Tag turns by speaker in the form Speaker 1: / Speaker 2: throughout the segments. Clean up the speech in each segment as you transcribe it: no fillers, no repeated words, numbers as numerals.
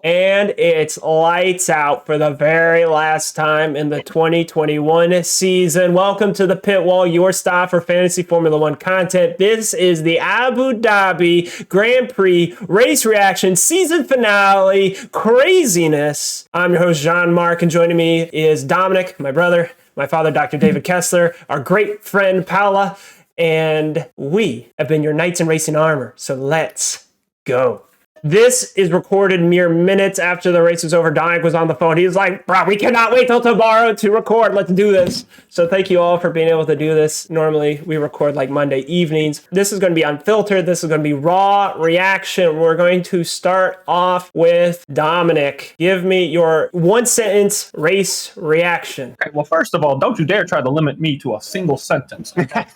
Speaker 1: And it's lights out for the very last time in the 2021 season. Welcome to the Pitwall, your stop for fantasy Formula One content. This is the Abu Dhabi Grand Prix race reaction season finale craziness. I'm your host, Jeanmark, and joining me is Dominick, my brother, my father, Dr. David Kessler, our great friend, Paola, and we have been your knights in racing armor. So let's go. This is recorded mere minutes after the race was over. Dominick was on the phone. He was like, bro, we cannot wait till tomorrow to record. Let's do this. So thank you all for being able to do this. Normally, we record like Monday evenings. This is going to be unfiltered. This is going to be raw reaction. We're going to start off with Dominick. Give me your one-sentence race reaction.
Speaker 2: Okay, well, first of all, don't you dare try to limit me to a single sentence. Okay?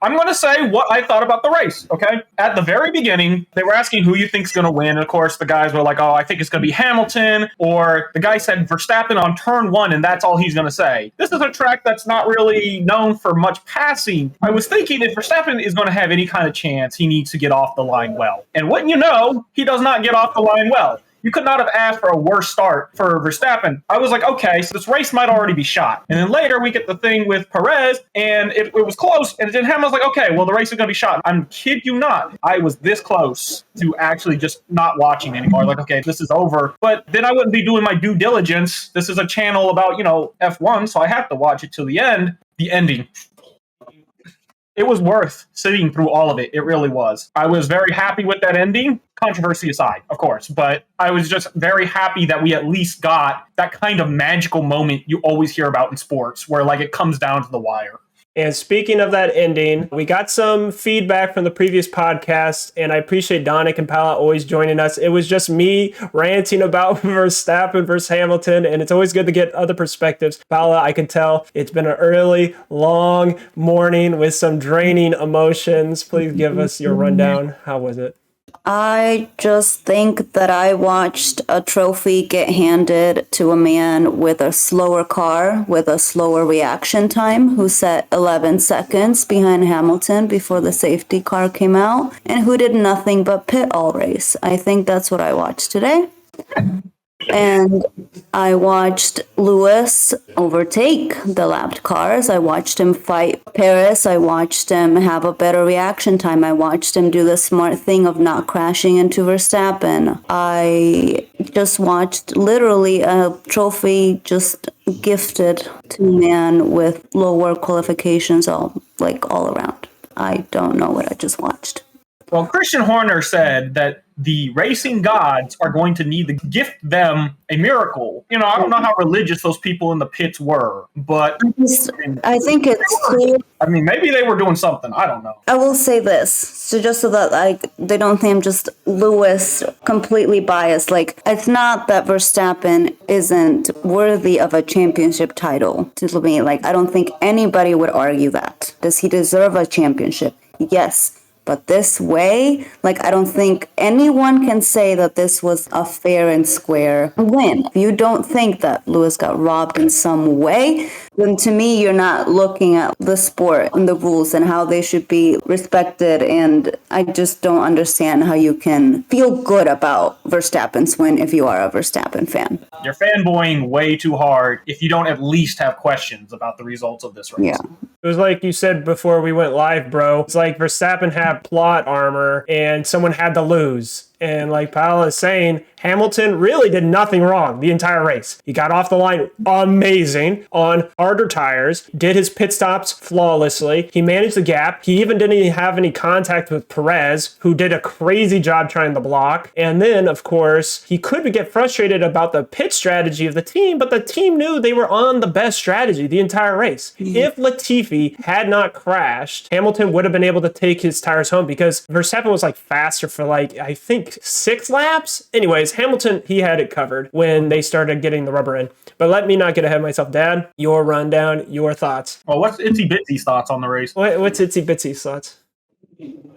Speaker 2: I'm going to say what I thought about the race, okay? At the very beginning, they were asking who you think's going to win. And of course, the guys were like, oh, I think it's going to be Hamilton. Or the guy said Verstappen on turn one, and that's all he's going to say. This is a track that's not really known for much passing. I was thinking if Verstappen is going to have any kind of chance, he needs to get off the line well. And wouldn't you know, he does not get off the line well. You could not have asked for a worse start for Verstappen. I was like, okay, so this race might already be shot. And then later we get the thing with Perez, and it was close, and it didn't happen. I was like, okay, well, the race is going to be shot. I'm kid you not. I was this close to actually just not watching anymore. Like, okay, this is over. But then I wouldn't be doing my due diligence. This is a channel about, F1, so I have to watch it till the end. The ending. It was worth sitting through all of it. It really was. I was very happy with that ending. Controversy aside, of course. But I was just very happy that we at least got that kind of magical moment you always hear about in sports where, like, it comes down to the wire.
Speaker 1: And speaking of that ending, we got some feedback from the previous podcast, and I appreciate Dominick and Paola always joining us. It was just me ranting about Verstappen versus Hamilton, and it's always good to get other perspectives. Paola, I can tell it's been an early, long morning with some draining emotions. Please give us your rundown. How was it?
Speaker 3: I just think that I watched a trophy get handed to a man with a slower car, with a slower reaction time, who set 11 seconds behind Hamilton before the safety car came out, and who did nothing but pit all race. I think that's what I watched today. And I watched Lewis overtake the lapped cars. I watched him fight Perez. I watched him have a better reaction time. I watched him do the smart thing of not crashing into Verstappen. I just watched literally a trophy just gifted to a man with lower qualifications all around. I don't know what I just watched.
Speaker 2: Well, Christian Horner said that the racing gods are going to need to gift them a miracle. I don't know how religious those people in the pits were, but
Speaker 3: I think it's cool.
Speaker 2: I mean, maybe they were doing something. I don't know.
Speaker 3: I will say this, so just so that they don't think I'm just Lewis completely biased. It's not that Verstappen isn't worthy of a championship title. To me, I don't think anybody would argue that. Does he deserve a championship? Yes. But this way, I don't think anyone can say that this was a fair and square win. If you don't think that Lewis got robbed in some way, then to me, you're not looking at the sport and the rules and how they should be respected. And I just don't understand how you can feel good about Verstappen's win if you are a Verstappen fan.
Speaker 2: You're fanboying way too hard if you don't at least have questions about the results of this race.
Speaker 3: Yeah.
Speaker 1: It was like you said before we went live, bro. It's like Verstappen had plot armor and someone had to lose. And like Paola is saying, Hamilton really did nothing wrong the entire race. He got off the line amazing on harder tires, did his pit stops flawlessly. He managed the gap. He even didn't even have any contact with Perez, who did a crazy job trying to block. And then, of course, he could get frustrated about the pit strategy of the team, but the team knew they were on the best strategy the entire race. If Latifi had not crashed, Hamilton would have been able to take his tires home because Verstappen was faster for I think 6 laps. Anyways, Hamilton, he had it covered when they started getting the rubber in. But let me not get ahead of myself. Dad, your rundown, your thoughts.
Speaker 2: Well, what's Itsy Bitsy's thoughts on the race?
Speaker 1: What's Itsy Bitsy's thoughts?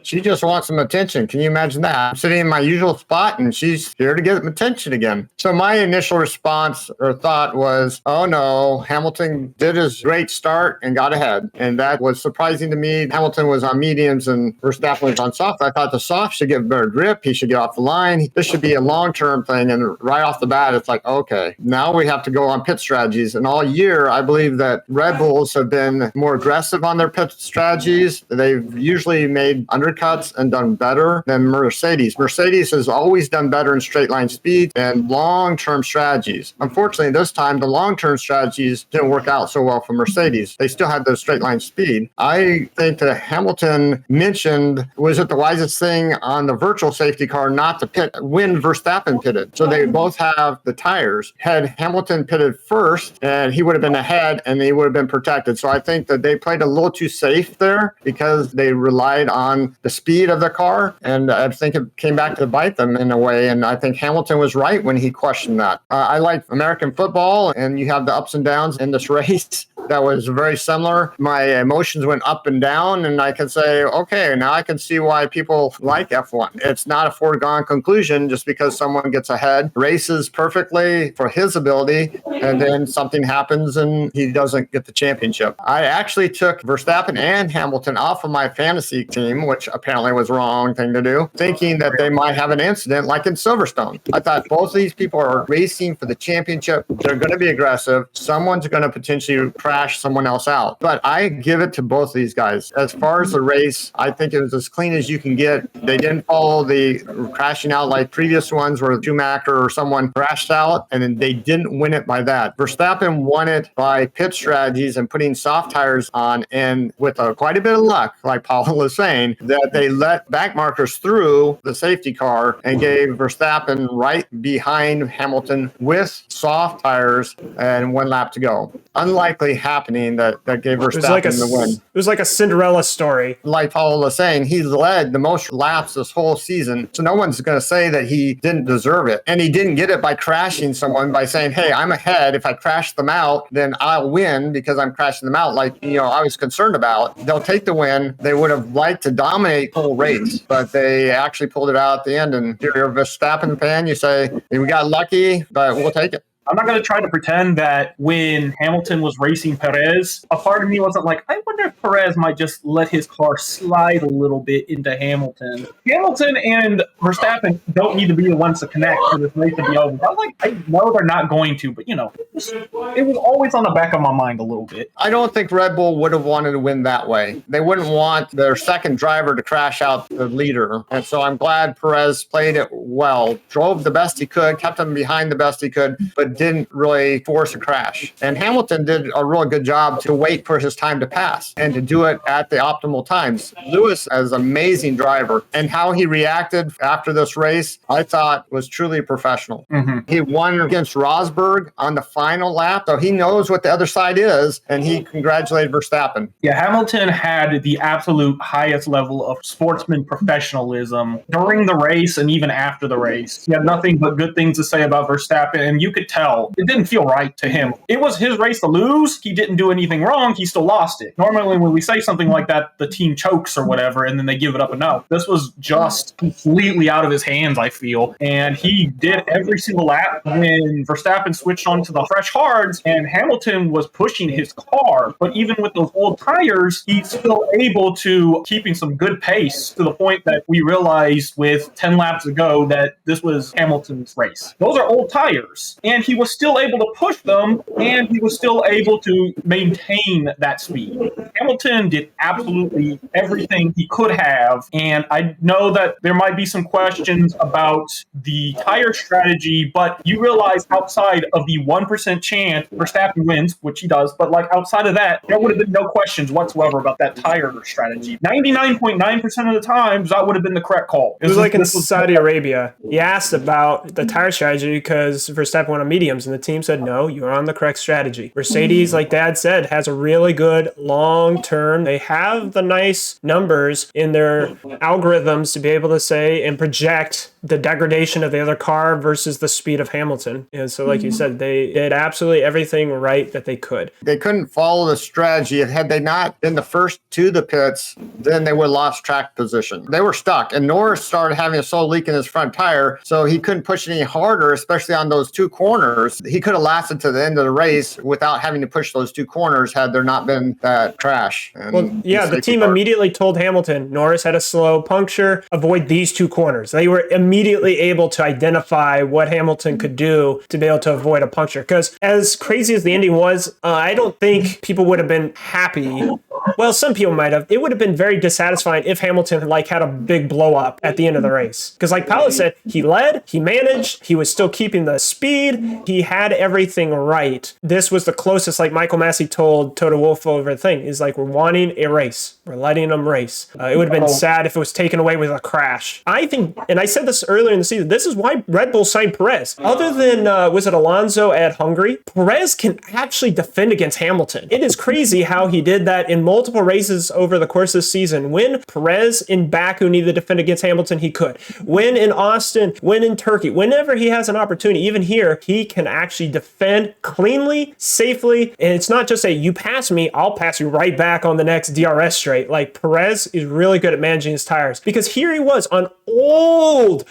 Speaker 4: She just wants some attention. Can you imagine that? I'm sitting in my usual spot and she's here to get attention again. So my initial response or thought was, oh no, Hamilton did his great start and got ahead. And that was surprising to me. Hamilton was on mediums and Verstappen was on soft. I thought the soft should get better grip. He should get off the line. This should be a long-term thing. And right off the bat, it's like, okay, now we have to go on pit strategies. And all year, I believe that Red Bulls have been more aggressive on their pit strategies. They've usually made undercuts and done better than Mercedes. Mercedes has always done better in straight line speed and long-term strategies. Unfortunately, this time, the long-term strategies didn't work out so well for Mercedes. They still had the straight line speed. I think that Hamilton mentioned, was it the wisest thing on the virtual safety car not to pit when Verstappen pitted? So they both have the tires. Had Hamilton pitted first, and he would have been ahead and he would have been protected. So I think that they played a little too safe there because they relied on the speed of the car. And I think it came back to bite them in a way. And I think Hamilton was right when he questioned that. I like American football, and you have the ups and downs in this race. That was very similar. My emotions went up and down, and I can say, okay, now I can see why people like F1. It's not a foregone conclusion just because someone gets ahead, races perfectly for his ability, and then something happens and he doesn't get the championship. I actually took Verstappen and Hamilton off of my fantasy team, which apparently was the wrong thing to do, thinking that they might have an incident like in Silverstone. I thought both of these people are racing for the championship. They're going to be aggressive. Someone's going to potentially crash someone else out. But I give it to both of these guys. As far as the race, I think it was as clean as you can get. They didn't follow the crashing out like previous ones where Schumacher or someone crashed out, and then they didn't win it by that. Verstappen won it by pit strategies and putting soft tires on, and with quite a bit of luck, like Paola was saying, that they let back markers through the safety car and gave Verstappen right behind Hamilton with soft tires and 1 lap to go. Unlikely happening that gave Verstappen the win.
Speaker 1: It was like a Cinderella story.
Speaker 4: Like Paola was saying, he led the most laps this whole season, so no one's going to say that he didn't deserve it. And he didn't get it by crashing someone, by saying, hey, I'm ahead. If I crash them out, then I'll win because I'm crashing them out, like, I was concerned about. They'll take the win. They would have liked to dominate the whole race, but they actually pulled it out at the end. And if you're a Verstappen fan, you say, we got lucky, but we'll take it.
Speaker 2: I'm not going to try to pretend that when Hamilton was racing Perez, a part of me wasn't like, I wonder if Perez might just let his car slide a little bit into Hamilton. Hamilton and Verstappen don't need to be the ones to connect for this race to be over. I know they're not going to, but, it was always on the back of my mind a little bit.
Speaker 4: I don't think Red Bull would have wanted to win that way. They wouldn't want their second driver to crash out the leader. And so I'm glad Perez played it well, drove the best he could, kept him behind the best he could, but didn't really force a crash. And Hamilton did a really good job to wait for his time to pass and to do it at the optimal times. Lewis is an amazing driver, and how he reacted after this race, I thought was truly professional. Mm-hmm. He won against Rosberg on the final lap, so he knows what the other side is, and he congratulated Verstappen.
Speaker 2: Yeah, Hamilton had the absolute highest level of sportsman professionalism during the race and even after the race. He had nothing but good things to say about Verstappen, and you could tell it didn't feel right to him. It was his race to lose. He didn't do anything wrong. He still lost it. Normally, when we say something like that, the team chokes or whatever, and then they give it up. And no, this was just completely out of his hands, I feel. And he did every single lap when Verstappen switched on to the fresh hards, and Hamilton was pushing his car. But even with those old tires, he's still able to keeping some good pace to the point that we realized with 10 laps ago that this was Hamilton's race. Those are old tires. And he was still able to push them, and he was still able to maintain that speed. Hamilton did absolutely everything he could have, and I know that there might be some questions about the tire strategy, but you realize outside of the 1% chance Verstappen wins, which he does, but outside of that, there would have been no questions whatsoever about that tire strategy. 99.9% of the times, that would have been the correct call.
Speaker 1: It was like in Saudi Arabia. He asked about the tire strategy because Verstappen went on mediums, and the team said, no, you're on the correct strategy. Mercedes, like Dad said, has a really good long term. They have the nice numbers in their algorithms to be able to say and project the degradation of the other car versus the speed of Hamilton. And so, like you said, they did absolutely everything right that they could.
Speaker 4: They couldn't follow the strategy. Had they not been the first to the pits, then they would have lost track position. They were stuck, and Norris started having a slow leak in his front tire, so he couldn't push any harder, especially on those two corners. He could have lasted to the end of the race without having to push those two corners had there not been that crash.
Speaker 1: Well, yeah, the team immediately told Hamilton, Norris had a slow puncture, avoid these two corners. They were immediately able to identify what Hamilton could do to be able to avoid a puncture. Because as crazy as the ending was, I don't think people would have been happy. Well, some people might have. It would have been very dissatisfying if Hamilton had a big blow up at the end of the race. Because like Paola said, he led, he managed, he was still keeping the speed, he had everything right. This was the closest, like Michael Massey told Toto Wolff over the thing, is like, we're wanting a race. We're letting them race. It would have been sad if it was taken away with a crash. I think, and I said this earlier in the season, this is why Red Bull signed Perez. Other than, was it Alonso at Hungary? Perez can actually defend against Hamilton. It is crazy how he did that in multiple races over the course of the season. When Perez in Baku needed to defend against Hamilton, he could. When in Austin, when in Turkey, whenever he has an opportunity, even here, he can actually defend cleanly, safely, and it's not just a, you pass me, I'll pass you right back on the next DRS straight. Like, Perez is really good at managing his tires, because here he was on old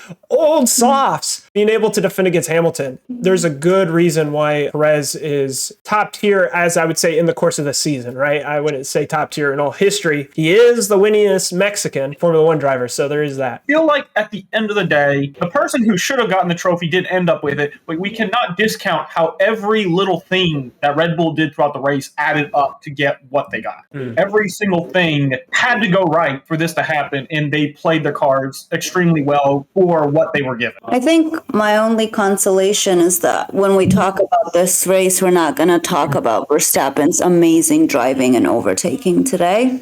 Speaker 1: softs being able to defend against Hamilton. There's a good reason why Perez is top tier, as I would say, in the course of the season, right? I wouldn't say top tier in all history. He is the winningest Mexican Formula One driver, so there is that.
Speaker 2: I feel like at the end of the day, the person who should have gotten the trophy did end up with it, but we cannot discount how every little thing that Red Bull did throughout the race added up to get what they got. Every single thing had to go right for this to happen, and they played their cards extremely well for what they were given.
Speaker 3: I think my only consolation is that when we talk about this race, we're not going to talk about Verstappen's amazing driving and overtaking today.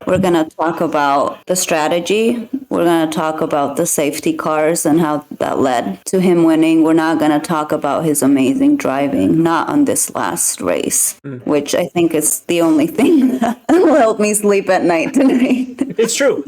Speaker 3: We're going to talk about the strategy. We're going to talk about the safety cars and how that led to him winning. We're not going to talk about his amazing driving, not on this last race, which I think is the only thing that will help me sleep at night tonight.
Speaker 1: It's true.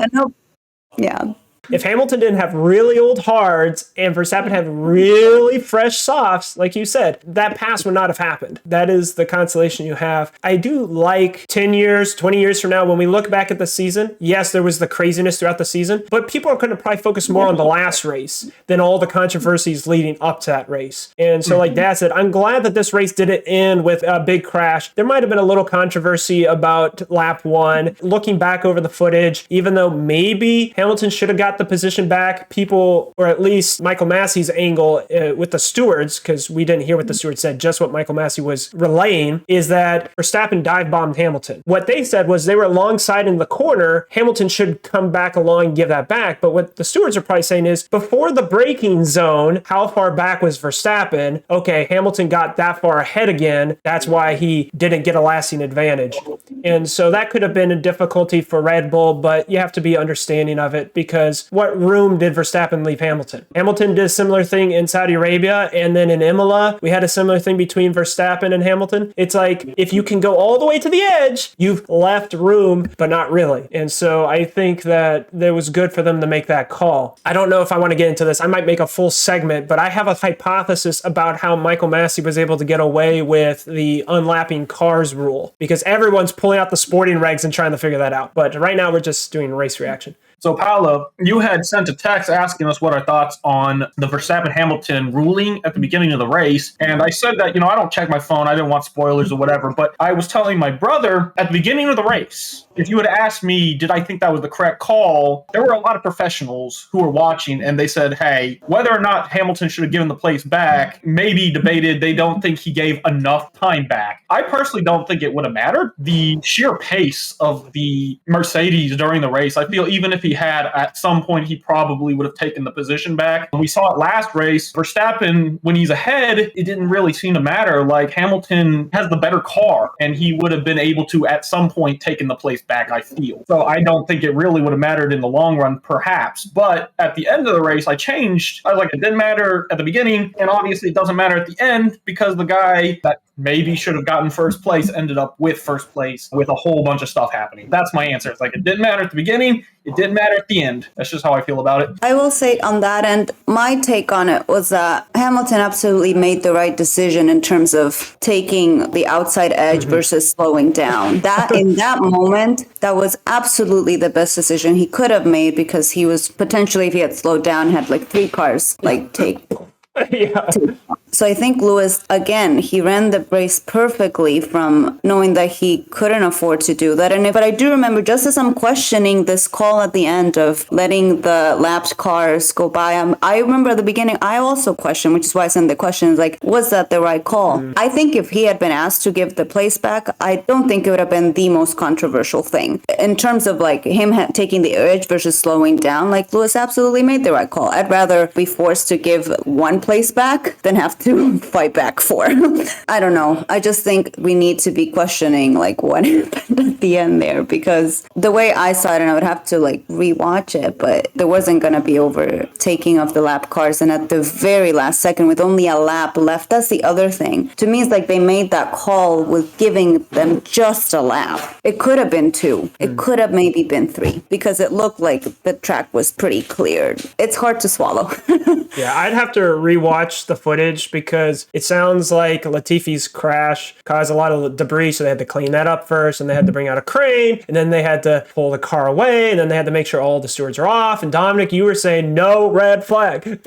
Speaker 3: Yeah.
Speaker 1: If Hamilton didn't have really old hards and Verstappen had really fresh softs, like you said, that pass would not have happened. That is the consolation you have. I do like 10 years, 20 years from now, when we look back at the season, yes, there was the craziness throughout the season, but people are going to probably focus more on the last race than all the controversies leading up to that race. And so like Dad said, I'm glad that this race didn't end with a big crash. There might have been a little controversy about lap one. Looking back over the footage, even though maybe Hamilton should have got the position back, people, or at least Michael Massey's angle with the stewards, because we didn't hear what the steward said, just what Michael Massey was relaying, is that Verstappen dive bombed Hamilton. What they said was they were alongside in the corner, Hamilton should come back along and give that back. But what the stewards are probably saying is, before the braking zone, how far back was Verstappen? Okay, Hamilton got that far ahead again. That's why he didn't get a lasting advantage. And so that could have been a difficulty for Red Bull, but you have to be understanding of it, because what room did Verstappen leave Hamilton? Hamilton did a similar thing in Saudi Arabia, and then in Imola, we had a similar thing between Verstappen and Hamilton. It's like, if you can go all the way to the edge, you've left room, but not really. And so I think that it was good for them to make that call. I don't know if I want to get into this. I might make a full segment, but I have a hypothesis about how Michael Massey was able to get away with the unlapping cars rule, because everyone's pulling out the sporting regs and trying to figure that out. But right now, we're just doing race reaction.
Speaker 2: So, Paola, you had sent a text asking us what our thoughts on the Verstappen-Hamilton ruling at the beginning of the race. And I said that, I don't check my phone. I didn't want spoilers or whatever. But I was telling my brother at the beginning of the race, if you had asked me, did I think that was the correct call, there were a lot of professionals who were watching, and they said, hey, whether or not Hamilton should have given the place back may be debated. They don't think he gave enough time back. I personally don't think it would have mattered. The sheer pace of the Mercedes during the race, I feel even if he had at some point, he probably would have taken the position back. We saw it last race. Verstappen, when he's ahead, it didn't really seem to matter. Like, Hamilton has the better car, and he would have been able to at some point taken the place back, I feel. So I don't think it really would have mattered in the long run, perhaps. But at the end of the race, I changed. I was like, it didn't matter at the beginning, and obviously it doesn't matter at the end, because the guy that maybe should have gotten first place ended up with first place with a whole bunch of stuff happening. That's my answer. It's like, it didn't matter at the beginning. It didn't matter at the end. That's just how I feel about it.
Speaker 3: I will say on that end, my take on it was that Hamilton absolutely made the right decision in terms of taking the outside edge versus slowing down. That in that moment, that was absolutely the best decision he could have made, because he was potentially, if he had slowed down, had like 3 cars take.
Speaker 1: Yeah.
Speaker 3: So I think Lewis, again, he ran the race perfectly from knowing that he couldn't afford to do that. But I do remember, just as I'm questioning this call at the end of letting the lapped cars go by, I remember at the beginning, I also questioned, which is why I sent the question, like, was that the right call? I think if he had been asked to give the place back, I don't think it would have been the most controversial thing. In terms of like him taking the edge versus slowing down, like Lewis absolutely made the right call. I'd rather be forced to give one place back than have to fight back for. I don't know. I just think we need to be questioning like what happened at the end there, because the way I saw it, and I would have to like rewatch it, but there wasn't going to be overtaking of the lap cars. And at the very last second, with only a lap left, that's the other thing. To me, it's like they made that call with giving them just a lap. It could have been 2. It could have maybe been 3, because it looked like the track was pretty cleared. It's hard to swallow.
Speaker 1: Yeah, I'd have to rewatch the footage, because it sounds like Latifi's crash caused a lot of debris, so they had to clean that up first, and they had to bring out a crane, and then they had to pull the car away, and then they had to make sure all the stewards are off. And Dominic, you were saying no red flag.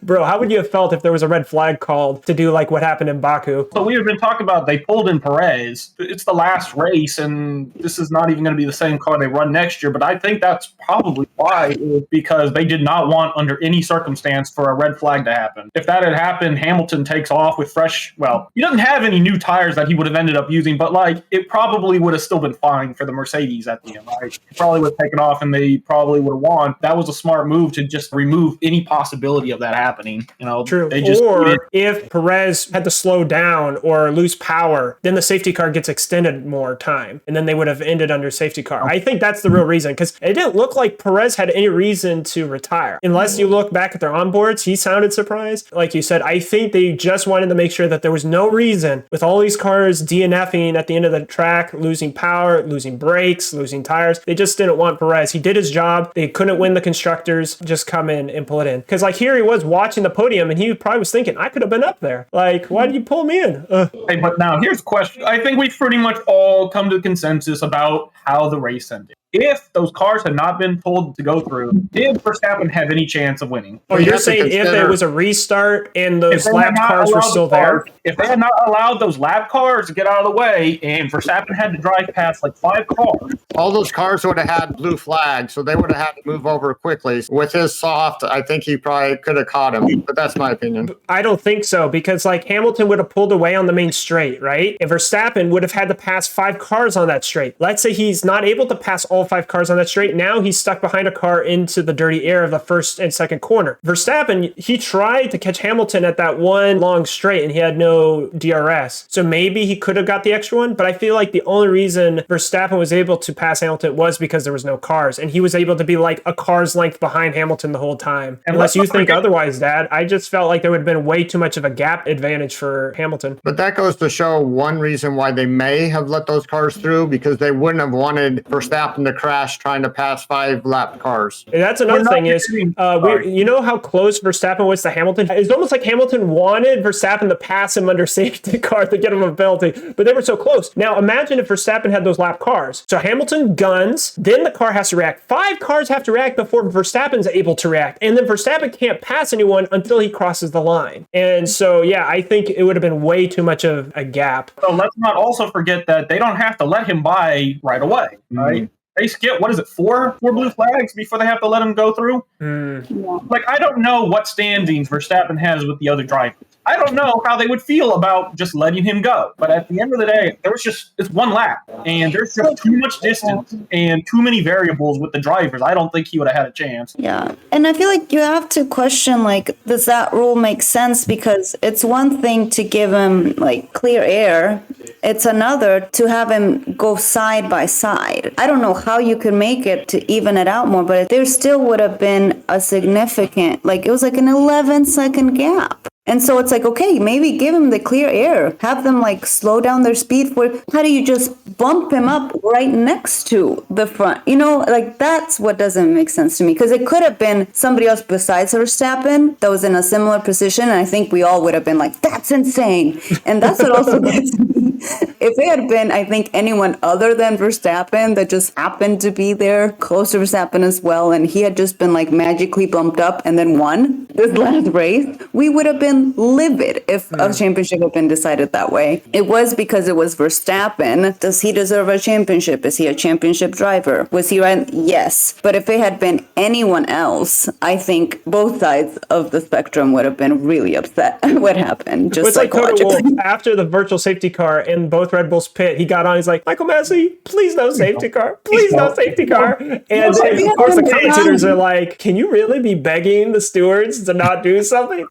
Speaker 1: Bro, how would you have felt if there was a red flag called to do like what happened in Baku?
Speaker 2: So we have been talking about they pulled in Perez. It's the last race, and this is not even going to be the same car they run next year, but I think that's probably why, because they did not want under any circumstance for a red flag to happen. If that had happened, Hamilton takes off with fresh, well, he doesn't have any new tires that he would have ended up using, but like it probably would have still been fine for the Mercedes at the end, right? He probably would have taken off and they probably would have won. That was a smart move to just remove any possibility of that happening. You know,
Speaker 1: true.
Speaker 2: They just
Speaker 1: or if Perez had to slow down or lose power, then the safety car gets extended more time, and then they would have ended under safety car. I think that's the real reason, because it didn't look like Perez had any reason to retire. Unless you look back at their onboards, he sounded surprised. Like you said, I think they just wanted to make sure that there was no reason, with all these cars DNFing at the end of the track, losing power, losing brakes, losing tires. They just didn't want Perez. He did his job. They couldn't win the constructors. Just come in and pull it in. Because like here he was watching the podium, and he probably was thinking, I could have been up there. Like, why did you pull me in?
Speaker 2: Hey, but now here's the question. I think we've pretty much all come to a consensus about how the race ended. If those cars had not been pulled to go through, did Verstappen have any chance of winning?
Speaker 1: Oh, you're saying if there was a restart and those lap cars were still there?
Speaker 2: If they had not allowed those lap cars to get out of the way and Verstappen had to drive past like 5 cars.
Speaker 4: All those cars would have had blue flags, so they would have had to move over quickly. With his soft, I think he probably could have caught him, but that's my opinion.
Speaker 1: I don't think so, because like Hamilton would have pulled away on the main straight, right? And Verstappen would have had to pass 5 cars on that straight. Let's say he's not able to pass all 5 cars on that straight. Now he's stuck behind a car into the dirty air of the first and second corner. Verstappen, he tried to catch Hamilton at that one long straight, and he had no DRS. So maybe he could have got the extra one, but I feel like the only reason Verstappen was able to pass Hamilton was because there was no cars, and he was able to be like a car's length behind Hamilton the whole time. And unless you think otherwise, Dad, I just felt like there would have been way too much of a gap advantage for Hamilton.
Speaker 4: But that goes to show one reason why they may have let those cars through, because they wouldn't have wanted Verstappen to crash trying to pass 5 lap cars.
Speaker 1: And that's another thing is, you know how close Verstappen was to Hamilton? It's almost like Hamilton wanted Verstappen to pass him under safety car to get him a penalty, but they were so close. Now imagine if Verstappen had those lap cars. So Hamilton guns, then the car has to react. 5 cars have to react before Verstappen's able to react. And then Verstappen can't pass anyone until he crosses the line. And so, yeah, I think it would have been way too much of a gap.
Speaker 2: So let's not also forget that they don't have to let him by right away, right? They skip, what is it, 4 blue flags before they have to let him go through? Like, I don't know what standings Verstappen has with the other drivers. I don't know how they would feel about just letting him go. But at the end of the day, it's 1 lap. And there's just too much distance and too many variables with the drivers. I don't think he would have had a chance.
Speaker 3: Yeah. And I feel like you have to question, like, does that rule make sense? Because it's one thing to give him, like, clear air. It's another to have him go side by side. I don't know how you could make it to even it out more, but there still would have been a significant, like, it was like an 11-second gap. And so it's like, okay, maybe give him the clear air. Have them like slow down their speed. How do you just bump him up right next to the front? Like that's what doesn't make sense to me. Because it could have been somebody else besides Verstappen that was in a similar position. And I think we all would have been like, that's insane. And that's what also gets me. If it had been, I think, anyone other than Verstappen that just happened to be there, close to Verstappen as well, and he had just been like magically bumped up and then won this last race, we would have been livid if a championship had been decided that way. It was because it was Verstappen. Does he deserve a championship? Is he a championship driver? Was he right? Yes. But if it had been anyone else, I think both sides of the spectrum would have been really upset at what happened. Just
Speaker 1: it's like Toto Wolff,
Speaker 3: psychologically.
Speaker 1: after the virtual safety car in both Red Bulls pit, he got on, he's like, Michael Massey, please no safety car. Please no safety car. And of course the commentators are like, can you really be begging the stewards to not do something?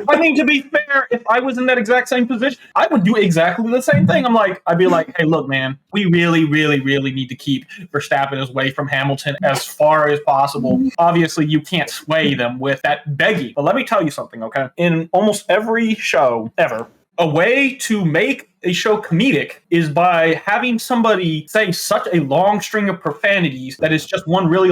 Speaker 2: I mean, to be fair, if I was in that exact same position, I would do exactly the same thing. I'd be like, hey, look, man, we really, really, really need to keep Verstappen away from Hamilton as far as possible. Obviously, you can't sway them with that begging. But let me tell you something, okay? In almost every show ever, a way to make a show comedic is by having somebody say such a long string of profanities that is just one really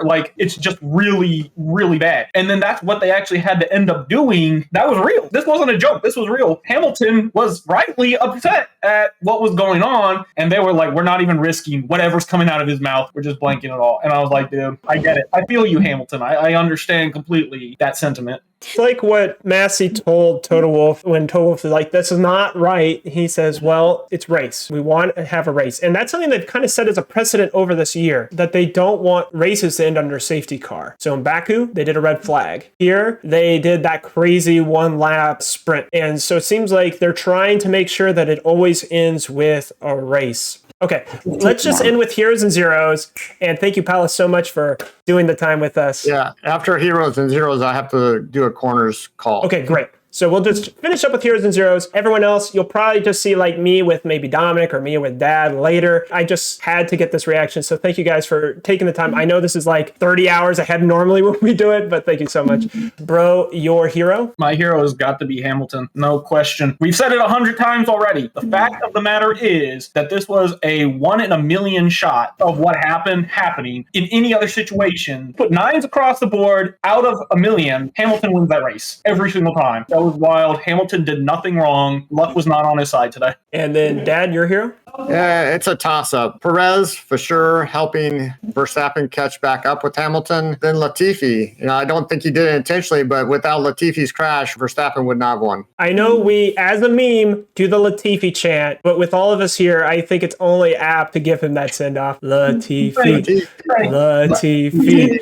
Speaker 2: like it's just really, really bad. And then that's what they actually had to end up doing. That was real. This wasn't a joke. This was real. Hamilton was rightly upset at what was going on. And they were like, we're not even risking whatever's coming out of his mouth. We're just blanking it all. And I was like, dude, I get it. I feel you, Hamilton. I understand completely that sentiment.
Speaker 1: It's like what Massey told Toto Wolff when Toto Wolff was like, this is not right. He says, well, it's race. We want to have a race. And that's something they've kind of set as a precedent over this year, that they don't want races to end under a safety car. So in Baku, they did a red flag. Here, they did that crazy one lap sprint. And so it seems like they're trying to make sure that it always ends with a race. Okay, let's just end with heroes and zeros. And thank you, Paola, so much for doing the time with us.
Speaker 4: Yeah, after heroes and zeros, I have to do a corners call.
Speaker 1: Okay, great. So we'll just finish up with heroes and zeros. Everyone else, you'll probably just see like me with maybe Dominick or me with Dad later. I just had to get this reaction. So thank you guys for taking the time. I know this is like 30 hours ahead normally when we do it, but thank you so much. Bro, your hero?
Speaker 2: My hero has got to be Hamilton. No question. We've said it 100 times already. The fact of the matter is that this was a 1 in a million shot of what happening in any other situation. Put 9s across the board out of a million. Hamilton wins that race every single time. That was wild. Hamilton did nothing wrong. Luck was not on his side today.
Speaker 1: And then Dad, your hero?
Speaker 4: Yeah, it's a toss-up. Perez, for sure, helping Verstappen catch back up with Hamilton. Then Latifi. I don't think he did it intentionally, but without Latifi's crash, Verstappen would not have won.
Speaker 1: I know we, as a meme, do the Latifi chant, but with all of us here, I think it's only apt to give him that send-off. Latifi. Latifi.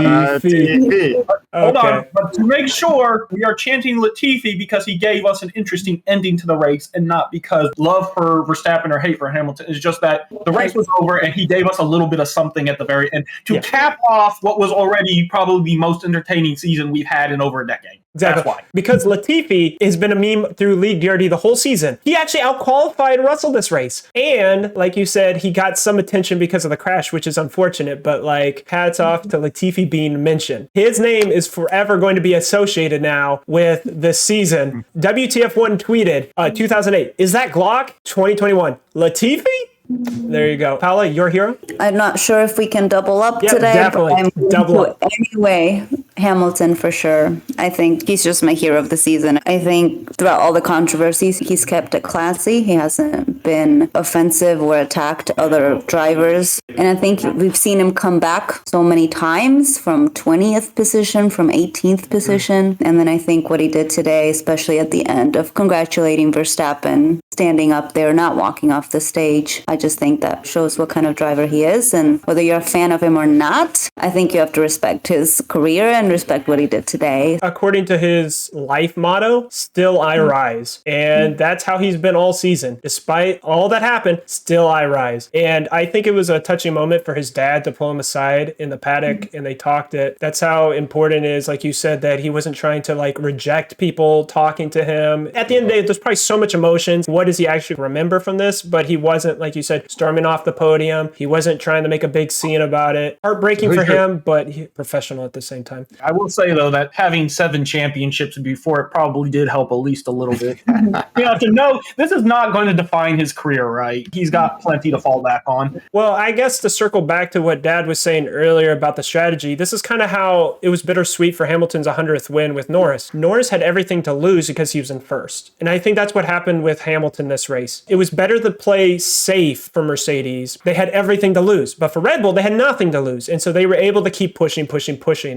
Speaker 1: Latifi.
Speaker 2: Hold on, but to make sure, we are chanting Latifi because he gave us an interesting ending to the race and not because love for Verstappen or hate for Hamilton. It's just that the race was over and he gave us a little bit of something at the very end to cap off what was already probably the most entertaining season we've had in over a decade.
Speaker 1: Exactly.
Speaker 2: That's why.
Speaker 1: Because Latifi has been a meme through League DRD the whole season. He actually outqualified Russell this race. And like you said, he got some attention because of the crash, which is unfortunate, but like hats off to Latifi being mentioned. His name is forever going to be associated now with this season. WTF1 tweeted 2008, is that Glock? 2021, Latifi? There you go. Paola, your hero?
Speaker 3: I'm not sure if we can double up today,
Speaker 1: definitely.
Speaker 3: but I'm
Speaker 1: Double up.
Speaker 3: Anyway, Hamilton for sure. I think he's just my hero of the season. I think throughout all the controversies, he's kept it classy. He hasn't been offensive or attacked other drivers. And I think we've seen him come back so many times from 20th position, from 18th position. And then I think what he did today, especially at the end of congratulating Verstappen, standing up there, not walking off the stage. I just think that shows what kind of driver he is. And whether you're a fan of him or not, I think you have to respect his career and respect what he did today.
Speaker 1: According to his life motto, still I rise. And that's how he's been all season. Despite all that happened, still I rise. And I think it was a touching moment for his dad to pull him aside in the paddock and they talked it. That's how important it is, like you said, that he wasn't trying to like reject people talking to him. At the end of the day, there's probably so much emotions. What what does he actually remember from this? But he wasn't, like you said, storming off the podium. He wasn't trying to make a big scene about it. Heartbreaking for him, but professional at the same time.
Speaker 2: I will say, though, that having 7 championships before it probably did help at least a little bit. You have to know this is not going to define his career, right? He's got plenty to fall back on.
Speaker 1: Well, I guess to circle back to what Dad was saying earlier about the strategy, this is kind of how it was bittersweet for Hamilton's 100th win with Norris. Norris had everything to lose because he was in first. And I think that's what happened with Hamilton this race. It was better to play safe for Mercedes. They had everything to lose. But for Red Bull, they had nothing to lose. And so they were able to keep pushing.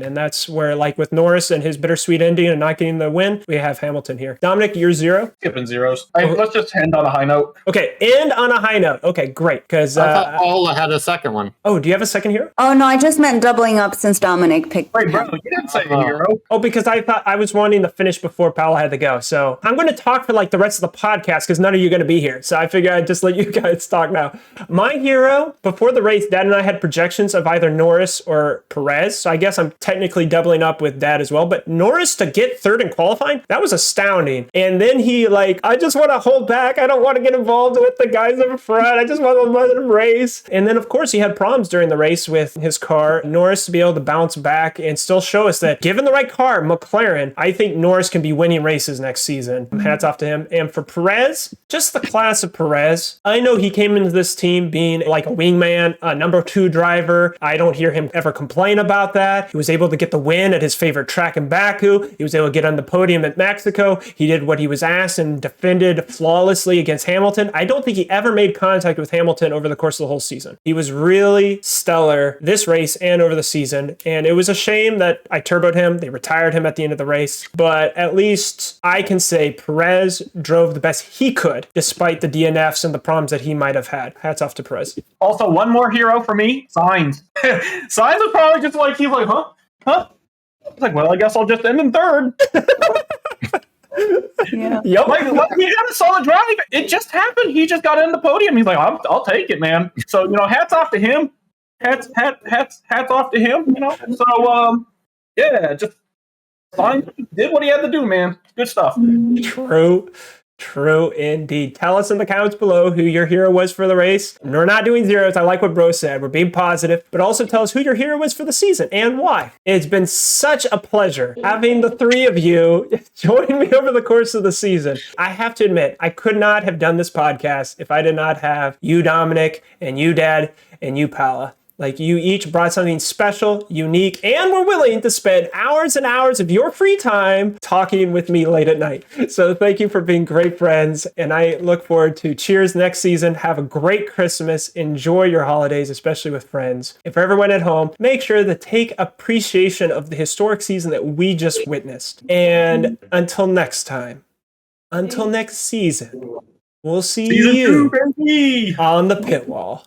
Speaker 1: And that's where, like with Norris and his bittersweet ending and not getting the win, we have Hamilton here. Dominic, you're 0?
Speaker 2: Skipping zeros. Let's just end on a high note.
Speaker 1: Okay, end on a high note. Okay, great. Because
Speaker 4: I thought Paola had a second one.
Speaker 1: Oh, do you have a second hero?
Speaker 3: Oh, no, I just meant doubling up since Dominic picked.
Speaker 2: Wait, bro, you didn't say a hero.
Speaker 1: Oh, because I thought I was wanting to finish before Paola had to go. So I'm going to talk for like the rest of the podcast because none of you are going to be here. So I figured I'd just let you guys talk now. My hero, before the race, Dad and I had projections of either Norris or Perez. So I guess I'm technically doubling up with Dad as well. But Norris to get third in qualifying, that was astounding. And then he I just want to hold back. I don't want to get involved with the guys up front. I just want to let him race. And then, of course, he had problems during the race with his car. Norris to be able to bounce back and still show us that given the right car, McLaren, I think Norris can be winning races next season. Hats off to him. And for Perez, just the class of Perez. I know he came into this team being like a wingman, a number 2 driver. I don't hear him ever complain about that. He was able to get the win at his favorite track in Baku. He was able to get on the podium at Mexico. He did what he was asked and defended flawlessly against Hamilton. I don't think he ever made contact with Hamilton over the course of the whole season. He was really stellar this race and over the season. And it was a shame that I turboed him. They retired him at the end of the race. But at least I can say Perez drove the best he could despite the DNFs and the problems that he might have had. Hats off to Perez.
Speaker 2: Also, one more hero for me, Sainz. Sainz was probably just like, he's like, huh? He's like, well, I guess I'll just end in third.
Speaker 3: Yeah.
Speaker 1: Yep.
Speaker 2: Like, he had a solid drive. It just happened. He just got in the podium. He's like, I'll take it, man. So, hats off to him. Hats off to him, So, yeah, just Sainz did what he had to do, man. Good stuff.
Speaker 1: True indeed. Tell us in the comments below who your hero was for the race. We're not doing zeros. I like what Bro said. We're being positive, but also tell us who your hero was for the season and why. It's been such a pleasure having the 3 of you join me over the course of the season. I have to admit, I could not have done this podcast if I did not have you, Dominic, and you, Dad, and you, Paola. Like, you each brought something special, unique, and were willing to spend hours and hours of your free time talking with me late at night. So thank you for being great friends, and I look forward to cheers next season. Have a great Christmas. Enjoy your holidays, especially with friends. And for everyone at home, make sure to take appreciation of the historic season that we just witnessed. And until next time, until next season, we'll see
Speaker 2: Season
Speaker 1: you
Speaker 2: 2, baby.
Speaker 1: on the pit wall.